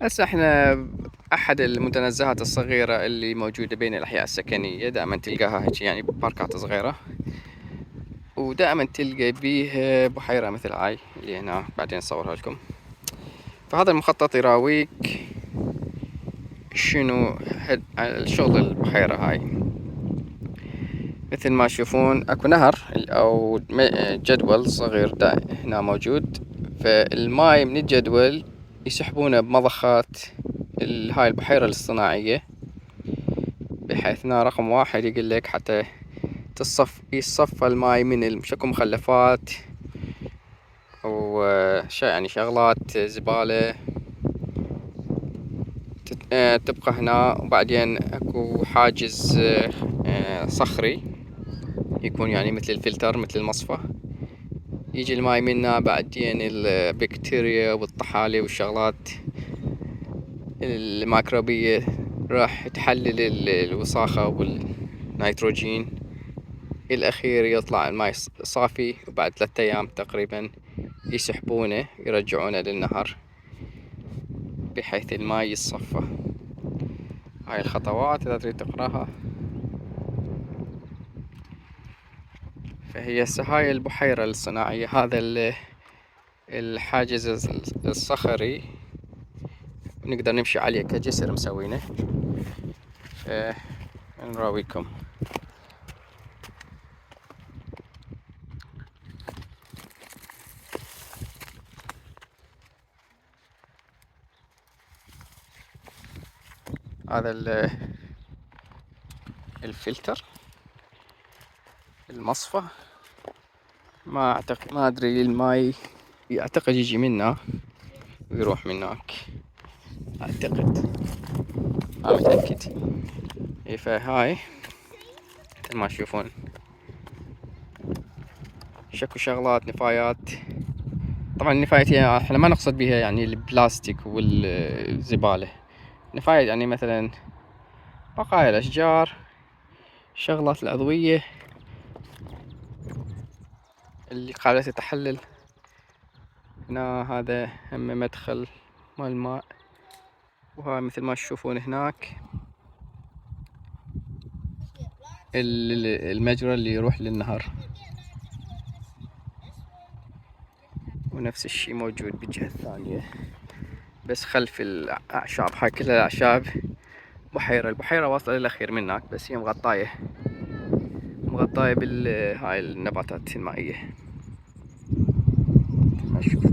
هسه احنا احد المتنزهات الصغيرة اللي موجودة بين الاحياء السكنية، دائما تلقاها هيك يعني باركات صغيرة، ودائما تلقى بيه بحيرة مثل هاي اللي هنا بعدين اصورها لكم. فهذا المخطط يراويك شنو شغل البحيرة هاي. مثل ما تشوفون اكو نهر او جدول صغير هنا موجود، فالماي من الجدول يسحبونه بمضخات هاي البحيرة الاصطناعية، بحيث هنا رقم واحد يقول لك حتى يصفى الماي من شكو مخلفات او يعني شغلات زبالة تبقى هنا. وبعدين اكو حاجز صخري يكون يعني مثل الفلتر مثل المصفى، يجي الماي منه. بعدين البكتيريا والطحالب والشغلات الميكروبية راح تحلل الوساخة والنيتروجين. الأخير يطلع الماي صافي، وبعد 3 أيام تقريبا يسحبونه يرجعونه للنهر بحيث الماي يتصفى. هاي الخطوات إذا تريد تقراها. فهي هاي البحيرة الصناعية، هذا الحاجز الصخري نقدر نمشي عليه كجسر مسوينه. نراويكم. هذا الفلتر المصفى. ما اعتقد، ما ادري، الماي اعتقد يجي منه ويروح من هناك، اعتقد، ما متأكد. فهاي مثل ما تشوفون شكو شغلات نفايات. طبعا النفايات احنا ما نقصد بها يعني البلاستيك والزبالة. نفايات يعني مثلا بقايا الاشجار، شغلات الأضوية اللي قابلة تتحلل. هنا هذا هم مدخل مال الماء، وهاي مثل ما تشوفون هناك المجرى اللي يروح للنهر. ونفس الشي موجود بالجهة الثانية بس خلف الأعشاب. هاي كلها الأعشاب بحيرة. البحيرة واصلة للأخير من هناك، بس هي مغطاية بال هاي النباتات المائية. ما تشوف